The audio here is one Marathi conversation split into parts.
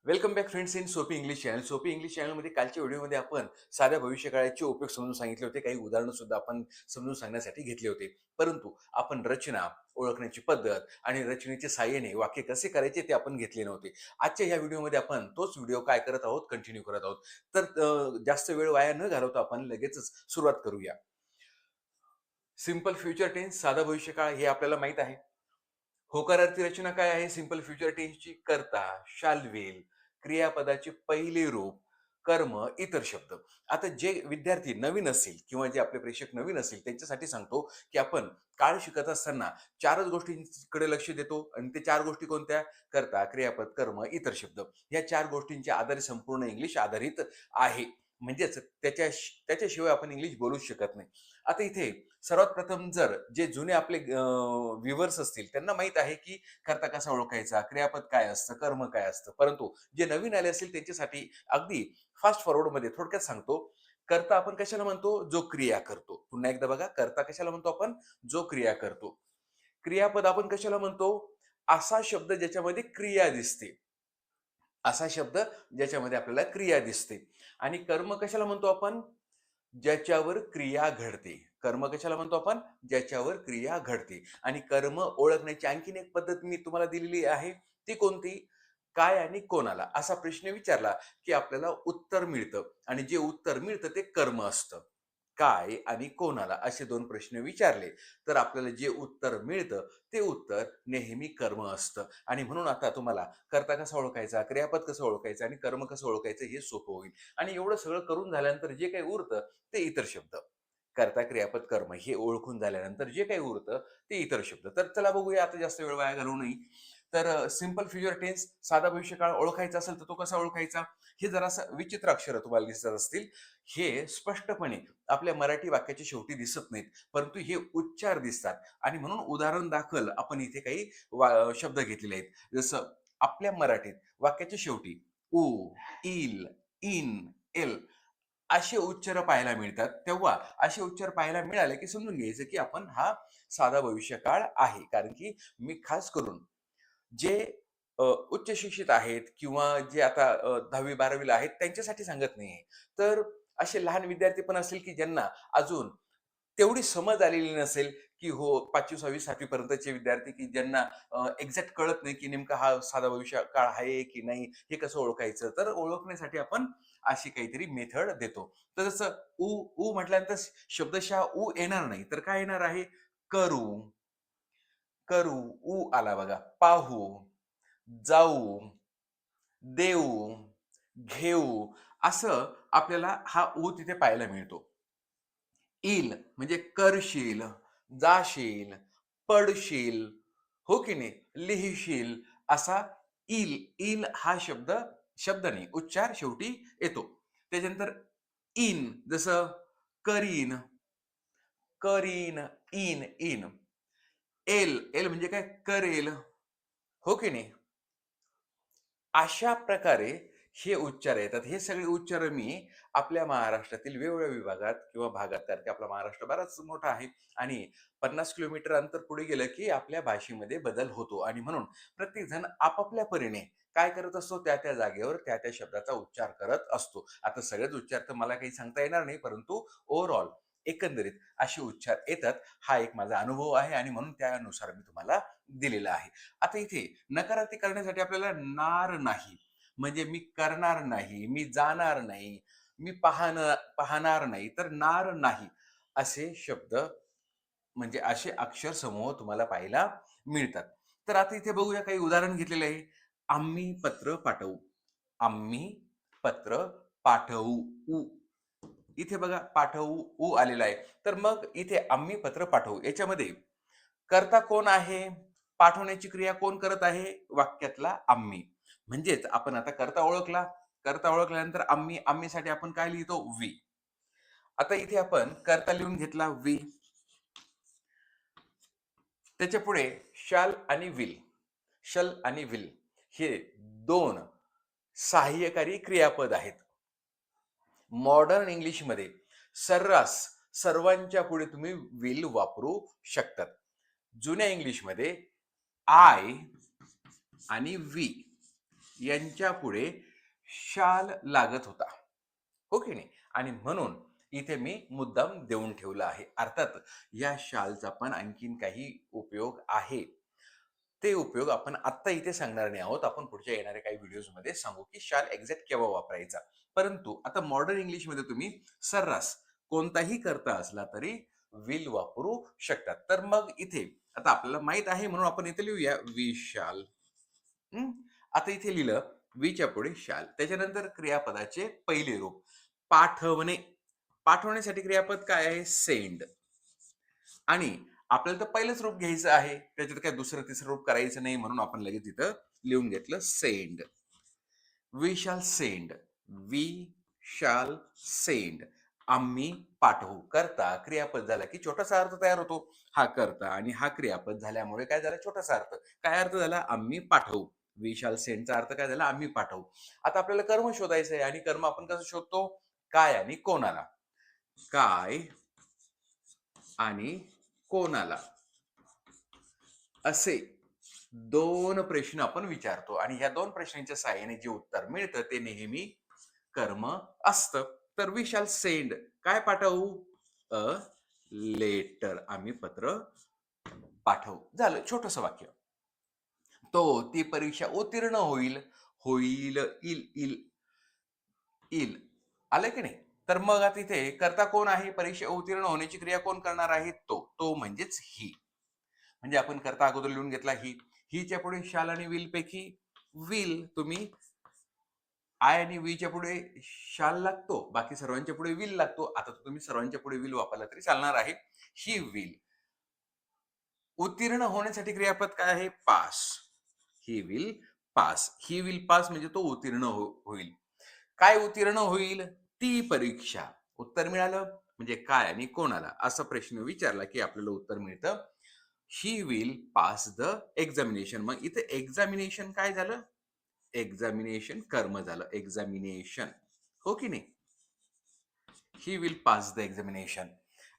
वेलकम बॅक फ्रेंड्स इन सोपी इंग्लिश चॅनल. सोपी इंग्लिश चॅनलमध्ये कालच्या व्हिडिओमध्ये आपण साध्या भविष्यकाळाचे उपयोग समजून सांगितले होते. काही उदाहरणं सुद्धा आपण समजून सांगण्यासाठी घेतले होते. परंतु आपण रचना, ओळखण्याची पद्धत आणि रचनेच्या साहाय्याने वाक्य कसे करायचे ते आपण घेतले नव्हते. आजच्या ह्या व्हिडिओमध्ये आपण तोच व्हिडिओ काय करत आहोत, कंटिन्यू करत आहोत. तर जास्त वेळ वाया न घालवता आपण लगेचच सुरुवात करूया. सिंपल फ्युचर टेन्स, साधा भविष्यकाळ हे आपल्याला माहीत आहे. होकारार्थी रचना काय आहे? सिंपल फ्युचर टेन्सची कर्ता, शाल विल, क्रियापदाचे पहिले रूप, कर्म, इतर शब्द. आता जे विद्यार्थी नवीन असतील किंवा जे आपले प्रेक्षक नवीन असतील त्यांच्यासाठी सांगतो, की आपण काळ शिकत असताना 4च गोष्टींकडे लक्ष देतो आणि ते 4 गोष्टी कोणत्या? कर्ता, क्रियापद, कर्म, इतर शब्द. या 4 गोष्टींच्या आधारे संपूर्ण इंग्लिश आधारित आहे. म्हणजेच त्याच्याशिवाय आपण इंग्लिश बोलूच शकत नाही. आता इथे सर्वात प्रथम जर जे जुने आपले व्ह्यूअर्स असतील त्यांना माहीत आहे, की कर्ता कसा ओळखायचा, क्रियापद काय असतं, कर्म काय असतं. परंतु जे नवीन आले असतील त्यांच्यासाठी अगदी फास्ट फॉरवर्डमध्ये थोडक्यात सांगतो. कर्ता आपण कशाला म्हणतो? जो क्रिया करतो. पुन्हा एकदा बघा, कर्ता कशाला म्हणतो आपण? जो क्रिया करतो. क्रियापद आपण कशाला म्हणतो? असा शब्द ज्याच्यामध्ये क्रिया दिसते. असा शब्द ज्याच्यामध्ये आपल्याला क्रिया दिसते. आणि कर्म कशाला म्हणतो आपण? ज्याच्यावर क्रिया घडते. कर्म कशाला म्हणतो आपण? ज्याच्यावर क्रिया घडते. आणि कर्म ओळखण्याची आणखीन एक पद्धत मी तुम्हाला दिलेली आहे. ती कोणती? काय आणि कोणाला असा प्रश्न विचारला, की आपल्याला उत्तर मिळतं आणि जे उत्तर मिळतं ते कर्म असतं. काय आणि कोणाला असे 2 प्रश्न विचारले, तर आपल्याला जे उत्तर मिळतं ते उत्तर नेहमी कर्म असतं. आणि म्हणून आता तुम्हाला कर्ता कसा ओळखायचा, क्रियापद कसं ओळखायचं आणि कर्म कसं ओळखायचं हे सोपं होईल. आणि एवढं सगळं करून झाल्यानंतर जे काही उरतं ते इतर शब्द. कर्ता, क्रियापद, कर्म हे ओळखून झाल्यानंतर जे काही उरतं ते इतर शब्द. तर चला बघूया, आता जास्त वेळ वाया घालवू नये. तर सिंपल फ्युचर टेन्स, साधा भविष्यकाळ ओळखायचा असेल तर तो कसा ओळखायचा? हे जरासं विचित्र अक्षरं तुम्हाला दिसत असतील. हे स्पष्टपणे आपल्या मराठी वाक्याच्या शेवटी दिसत नाहीत, परंतु हे उच्चार दिसतात. आणि म्हणून उदाहरण दाखल आपण इथे काही शब्द घेतलेले आहेत. जसं आपल्या मराठीत वाक्याच्या शेवटी उ, इल, इन, एल असे उच्चार पाहायला मिळतात. तेव्हा असे उच्चार पाहायला मिळाले, की समजून घ्यायचं, की आपण हा साधा भविष्यकाळ आहे. कारण की मी खास करून जे उच्च शिक्षित आहेत किंवा जे आता 10वी-12वी ला आहेत त्यांच्यासाठी सांगत नाहीये. तर असे लहान विद्यार्थी पण असतील, की ज्यांना अजून तेवढी समज आलेली नसेल, की हो 5वी, 6वी, 7वी पर्यंतचे विद्यार्थी, की ज्यांना एक्झॅक्ट कळत नाही, की नेमका हा साधा भविष्यकाळ आहे की नाही, हे कसं ओळखायचं? तर ओळखण्यासाठी आपण अशी काहीतरी मेथड देतो. तर जसं ऊ म्हटल्यानंतर शब्दशः ऊ येणार नाही, तर काय येणार आहे? करू, करू, ऊ आला बघा. पाहू, जाऊ, देऊ, घेऊ असं आपल्याला हा ऊ तिथे पाहायला मिळतो. येईल म्हणजे करशील, जाशील, पडशील, हो की नाही? लिहिशील असा येईल. येईल हा शब्द शब्द नाही, उच्चार शेवटी येतो. त्याच्यानंतर इन जसं करीन, करीन, इन, इन. एल, एल म्हणजे काय? करेल, हो की नाही? अशा प्रकारे हे उच्चार येतात. हे सगळे उच्चार मी आपल्या महाराष्ट्रातील वेगवेगळ्या विभागात किंवा भागात, कारण की आपला महाराष्ट्र बराच मोठा आहे आणि 50 किलोमीटर अंतर पुढे गेलं की आपल्या भाषेमध्ये बदल होतो आणि म्हणून प्रत्येकजण आपापल्या परीने काय करत असतो, त्या जागेवर त्या शब्दाचा उच्चार करत असतो. आता सगळेच उच्चार तर मला काही सांगता येणार नाही, परंतु ओव्हरऑल एकंदरीत असे उच्चार येतात. हा एक माझा अनुभव आहे आणि म्हणून त्यानुसार मी तुम्हाला दिलेला आहे. आता इथे नकारार्थी करण्यासाठी आपल्याला नार नाही, म्हणजे मी करणार नाही, मी जाणार नाही, मी पाहणार नाही, तर नार नाही असे शब्द म्हणजे असे अक्षर समूह तुम्हाला पाहायला मिळतात. तर आता इथे बघूया, काही उदाहरण घेतलेले आहे. आम्ही पत्र पाठवू. आम्ही पत्र पाठवू. उ. इथे बघा पाठवू उ आलेला आहे. तर मग इथे आम्ही पत्र पाठवू याच्यामध्ये कर्ता कोण आहे? पाठवण्याची क्रिया कोण करत आहे? वाक्यातला आम्ही. म्हणजेच आपण आता कर्ता ओळखला. कर्ता ओळखल्यानंतर आम्ही, आम्हीसाठी आपण काय लिहितो? वी. आता इथे आपण कर्ता लिहून घेतला वी. त्याच्यापुढे शाल आणि विल. शल आणि विल हे 2 सहाय्यकारी क्रियापद आहेत. मॉडर्न इंग्लिशमध्ये सर्रास सर्वांच्या पुढे तुम्ही विल वापरू शकतात. जुन्या इंग्लिशमध्ये आय आणि वी यांच्या पुढे शाल लागत होता. हो की नाही? आणि म्हणून इथे मी मुद्दाम देऊन ठेवलं आहे. अर्थात या शालचा पण आणखीन काही उपयोग आहे. ते उपयोग आपण आत्ता इथे सांगणार नाही आहोत. आपण पुढच्या येणाऱ्या काही व्हिडिओजमध्ये सांगू, की शाल एक्झॅक्ट केव्हा वापरायचा. परंतु आता मॉडर्न इंग्लिशमध्ये तुम्ही सर्रास कोणताही कर्ता असला तरी विल वापरू शकतात. तर मग इथे आता आपल्याला माहीत आहे म्हणून आपण इथे लिहूया वी शाल. हं. आता इथे लिहिलं वीच्या पुढे शाल. त्याच्यानंतर क्रियापदाचे पहिले रूप पाठवणे. पाठवण्यासाठी क्रियापद काय आहे? सेंड. आणि आपल्याला तर पहिलंच रूप घ्यायचं आहे. त्याच्यात काय दुसरं तिसरं रूप करायचं नाही म्हणून आपण लगेच इथं लिहून घेतलं send. We shall send. We shall send. आम्ही पाठवू. करता क्रियापद झाला की छोटासा अर्थ तयार होतो. हा करता आणि हा क्रियापद झाल्यामुळे काय झाला? छोटासा अर्थ. काय अर्थ झाला? आम्ही पाठवू. वी शाल सेंडचा अर्थ काय झाला? आम्ही पाठवू. आता आपल्याला कर्म शोधायचं आहे आणि कर्म आपण कसं शोधतो? काय आणि कोणाला. काय आणि कोणाला असे 2 प्रश्न आपण विचारतो आणि ह्या 2 प्रश्नांच्या सहाय्याने जे उत्तर मिळतं ते नेहमी कर्म असतं. तर वी शॅल सेंड काय पाठवू? A letter. आम्ही पत्र पाठवू. झालं छोटंसं वाक्य. तो ती परीक्षा उत्तीर्ण होईल. होईल, येईल. आलं की नाही? तर मग आता इथे कर्ता कोण आहे? परीक्षा उत्तीर्ण होण्याची क्रिया कोण करणार आहे? तो. तो म्हणजेच ही. म्हणजे आपण करता अगोदर लिहून घेतला ही. हीच्या पुढे शाल आणि विल पैकी विल तुम्ही आय आणि वीच्या पुढे शाल लागतो. बाकी सर्वांच्या पुढे विल लागतो. आता तर तुम्ही सर्वांच्या पुढे विल वापरला तरी चालणार आहे. He will. उत्तीर्ण होण्यासाठी क्रियापद काय आहे? Pass. He will pass. He will pass म्हणजे तो उत्तीर्ण होईल. काय उत्तीर्ण होईल? ती परीक्षा. उत्तर मिळालं म्हणजे काय आणि कोणाला असा प्रश्न विचारला की आपल्याला उत्तर मिळतं शी विल पास द एक्झामिनेशन. मग इथे एक्झामिनेशन काय झालं? एक्झामिनेशन कर्म झालं. एक्झामिनेशन. हो की नाही? He will pass the examination.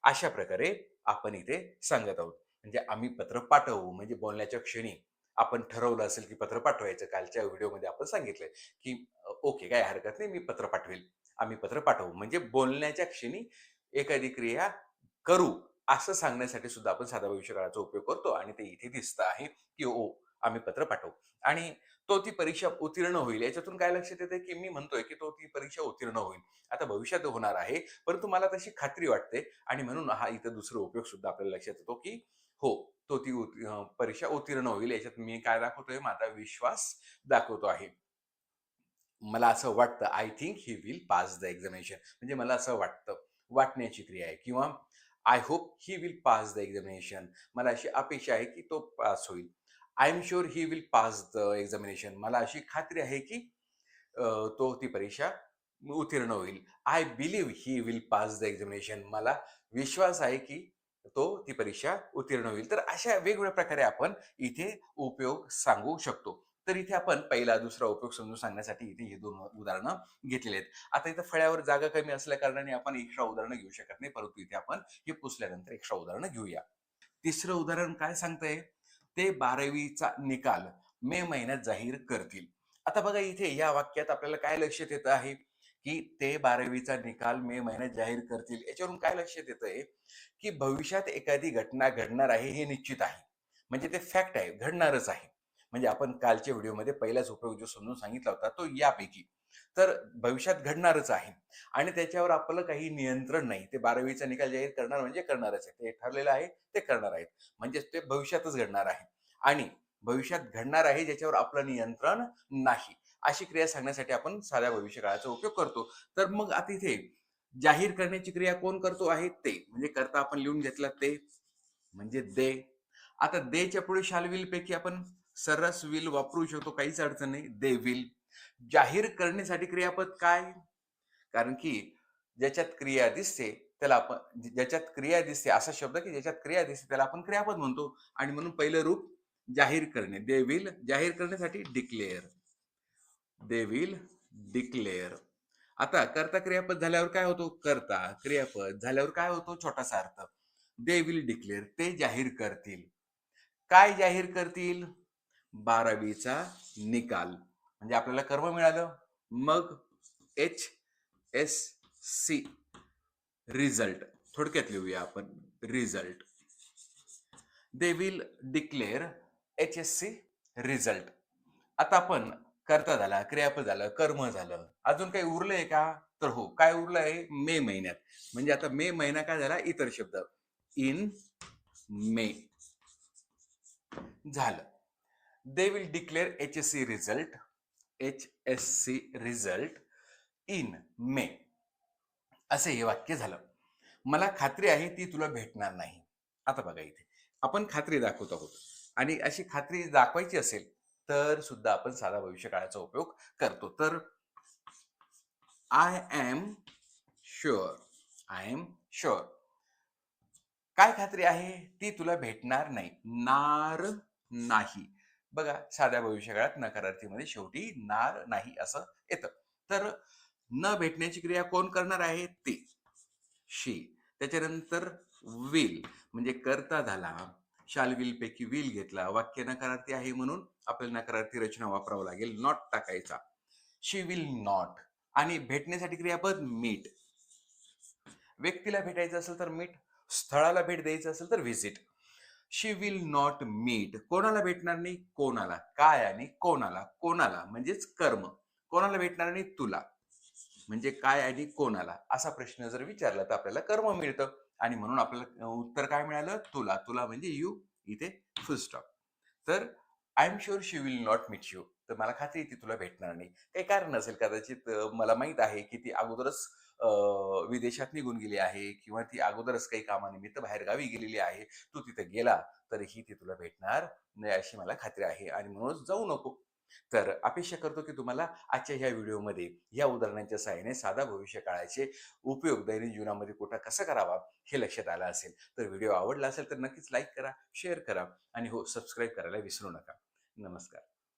अशा प्रकारे आपण इथे सांगत आहोत. म्हणजे आम्ही पत्र पाठवू म्हणजे बोलण्याच्या क्षणी आपण ठरवलं असेल की पत्र पाठवायचं. कालच्या व्हिडिओमध्ये आपण सांगितलंय की ओके काही हरकत नाही मी पत्र पाठवेल. आम्ही पत्र पाठवू म्हणजे बोलण्याच्या क्षणी एखादी क्रिया करू असं सांगण्यासाठी सुद्धा आपण साधा भविष्यकाळाचा उपयोग करतो आणि ते इथे दिसतं आहे की ओ आम्ही पत्र पाठवू. आणि तो ती परीक्षा उत्तीर्ण होईल. याच्यातून काय लक्षात येतं की मी म्हणतोय की तो ती परीक्षा उत्तीर्ण होईल. आता भविष्यात होणार आहे, परंतु मला तशी खात्री वाटते आणि म्हणून हा इथं दुसरा उपयोग सुद्धा आपल्याला लक्षात येतो, की हो, तो ती परीक्षा उत्तीर्ण होईल. याच्यात मी काय दाखवतोय? माझा विश्वास दाखवतो आहे. मला असं वाटतं, I think he will pass the examination. म्हणजे मला असं वाटतं, वाटण्याची क्रिया आहे किंवा I hope he will pass the examination. मला अशी अपेक्षा आहे, की तो पास होईल. I am sure he will pass the examination. मला अशी खात्री आहे, की तो ती परीक्षा उत्तीर्ण होईल. I believe he will pass the examination. मला विश्वास आहे, की तो ती परीक्षा उत्तीर्ण होईल. तर अशा वेगवेगळ्या प्रकारे आपण इथे उपयोग सांगू शकतो. तर इथे आपण पहिला, दुसरा उपयोग समजून सांगण्यासाठी इथे हे 2 उदाहरणं घेतलेली आहेत. आता इथं फळ्यावर जागा कमी असल्या कारणाने आपण एक्स्ट्रा उदाहरणं घेऊ शकत नाही. परंतु इथे आपण हे पुसल्यानंतर एक्स्ट्रा उदाहरणं घेऊया. तिसरं उदाहरण काय सांगतंय? ते 12वीचा निकाल मे महिन्यात जाहीर करतील. आता बघा इथे या वाक्यात आपल्याला काय लक्षात येतं आहे, की ते 12वीचा निकाल मे महिन्यात जाहीर करतील. याच्यावरून काय लक्षात येतंय, की भविष्यात एखादी घटना घडणार आहे हे निश्चित आहे. म्हणजे ते फॅक्ट आहे, घडणारच आहे. म्हणजे आपण कालच्या व्हिडिओमध्ये पहिलाच उपयोग जो समजून सांगितला होता तो यापैकी. तर भविष्यात घडणारच आहे आणि त्याच्यावर आपलं काही नियंत्रण नाही. ते 12वीचा निकाल जाहीर करणार म्हणजे करणारच आहे. ते ठरलेलं आहे, ते करणार आहेत. म्हणजेच ते भविष्यातच घडणार आहे आणि भविष्यात घडणार आहे ज्याच्यावर आपलं नियंत्रण नाही. अशी क्रिया सांगण्यासाठी आपण साध्या भविष्यकाळाचा उपयोग करतो. तर मग आता इथे जाहीर करण्याची क्रिया कोण करतो आहे? ते. म्हणजे करता आपण लिहून घेतला ते म्हणजे दे. आता देच्या पुढे शाल विल पैकी आपण सर्रास विल वापरू शकतो. काहीच अडचण नाही. They will. जाहीर करण्यासाठी क्रियापद काय? कारण की ज्याच्यात क्रिया दिसते त्याला आपण ज्याच्यात क्रिया दिसते असा शब्द की ज्याच्यात क्रिया दिसते त्याला आपण क्रियापद म्हणतो आणि म्हणून पहिलं रूप जाहीर करणे. दे विल जाहीर करण्यासाठी डिक्लेअर. They will declare. आता कर्ता क्रियापद झाल्यावर काय होतो? कर्ता क्रियापद झाल्यावर काय होतो? छोटासा अर्थ. दे विल डिक्लेअर ते जाहीर करतील. काय जाहीर करतील? 12वीचा निकाल. म्हणजे आपल्याला कर्म मिळालं. मग HSC रिझल्ट थोडक्यात लिहूया आपण. Result. They will declare HSC result. आता आपण कर्ता झाला, क्रियापद झालं, कर्म झालं. अजून काही उरलंय का? तर हो. काय उरलंय? मे महिन्यात. म्हणजे आता मे महिना काय झाला? इतर शब्द. इन मे झालं. They will declare HSC result in May. असे हे वाक्य झालं. मला खात्री आहे ती तुला भेटणार नाही. आता बघा इथे आपण खात्री दाखवत आहोत आणि अशी खात्री दाखवायची असेल तर सुद्धा आपण साधा भविष्यकाळाचा उपयोग करतो. तर I am sure. I am sure. काय खात्री आहे? ती तुला भेटणार नाही. नार नाही. बघा साध्या भविष्यकाळात नकारार्थीमध्ये शेवटी नार नाही असं येतं. तर न भेटण्याची क्रिया कोण करणार आहे? ती. शी. त्याच्यानंतर विल म्हणजे कर्ता झाला. शाल विल पैकी विल घेतला. वाक्य नकारार्थी आहे म्हणून आपल्याला नकारार्थी रचना वापरावं लागेल. नॉट टाकायचा. शी विल नॉट. आणि भेटण्यासाठी क्रियापद मीट. व्यक्तीला भेटायचं असेल तर मीट. स्थळाला भेट द्यायचं असेल तर visit. She will not meet. कोणाला भेटणार नाही? कोणाला. काय आणि कोणाला. कोणाला म्हणजेच कर्म. कोणाला भेटणार नाही? तुला. म्हणजे काय आणि कोणाला असा प्रश्न जर विचारला तर आपल्याला कर्म मिळतं आणि म्हणून आपल्याला उत्तर काय मिळालं? तुला. तुला म्हणजे यू. इथे फुल स्टॉप. तर I am sure she will not meet you. तर मला खात्री आहे ती तुला भेटणार नाही. काही कारण नसेल कदाचित. मला माहित आहे की ती अगोदरच विदेशात निघून गेली आहे किंवा ती अगोदरच काही कामानिमित्त बाहेरगावी गेलेली आहे. तू तिथे गेला तरीही ती तुला भेटणार नाही अशी मला खात्री आहे आणि म्हणूनच जाऊ नको. तर अपेक्षा करतो की तुम्हाला आजच्या ह्या व्हिडिओमध्ये या उदाहरणांच्या सहाय्याने साधा भविष्य काळाचे उपयोग दैनंदिन जीवनामध्ये कुठं कसा करावा हे लक्षात आलं असेल. तर व्हिडिओ आवडला असेल तर नक्कीच लाईक करा, शेअर करा आणि हो सबस्क्राईब करायला विसरू नका. नमस्कार.